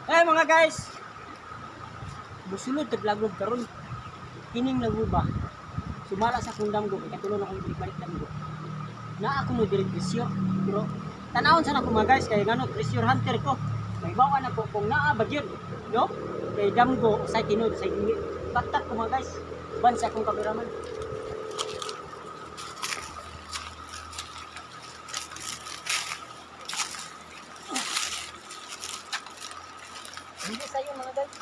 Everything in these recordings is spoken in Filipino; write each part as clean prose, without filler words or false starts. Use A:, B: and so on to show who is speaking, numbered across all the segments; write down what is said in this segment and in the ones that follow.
A: Mga guys, busulod taglagob karon. Kining laguba. Sumala sa akong damgo kay katulon akong balik damgo. Na ako no diri presyo, pero tanawon sa ako mga guys kay ngano treasure hunter ko. May bawa na ko kung naa bagyod, no? Kay damgo sa tinud sa gimi. Batak ko mga guys. Ban sa akong kameraman. Hindi sa'yo mga guys.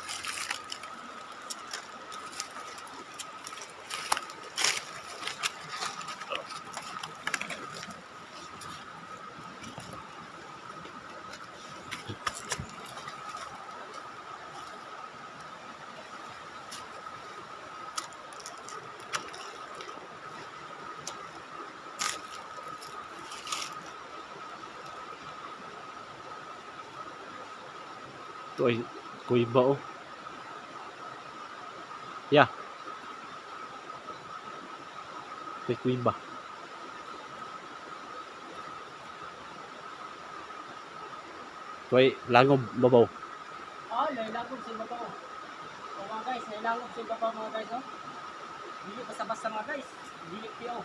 B: Ito ay kuiba oh. Yeah. Ito ay kuiba. Ito ay langob babaw.
A: Lailangog sa ibabaw. O mga guys, lailangog sa ibabaw mga guys, no? Dili basta-basta mga guys. Dili piyo.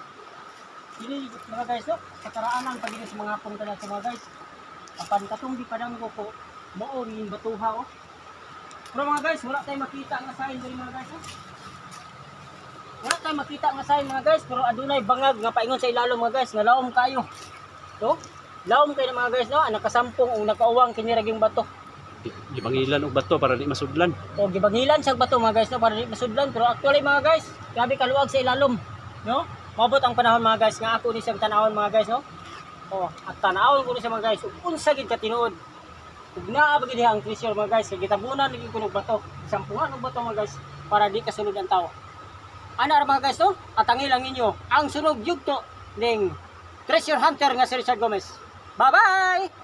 A: Dili mga guys, no? Sa karaanan pag sa mga hapon kana mga guys. Apan katong di padang ko mao ring batuha oh. Pero mga guys, wala tayong makita nga sign diri mga guys, oh. Wala tayong makita nga sign mga guys, pero adunay bangag nga paingon sa ilalom mga guys, nga laom kayo. No? Laom kayo mga guys, no? Nakasampong o nakauwang kini raging bato.
B: Gibangilan og bato para di masudlan.
A: O gibangilan sa bato mga guys, no? Para di masudlan, pero actually mga guys, grabe kaluwag sa ilalom, no? Mabot ang panahon mga guys nga ako ni siyang tanawon mga guys, no? O, at tanawon ko ni siya mga guys, ug unsa gid ka tinuod. Ug naa ba gid ang treasure mga guys, kay gitabunan lagi ko ng bato, sampungan og bato mga guys para di kasunod ang tawo. Ana ra mga guys, no? Atangi lang ninyo ang sunog yugto ning treasure hunter nga si Richard Gomez. Bye-bye.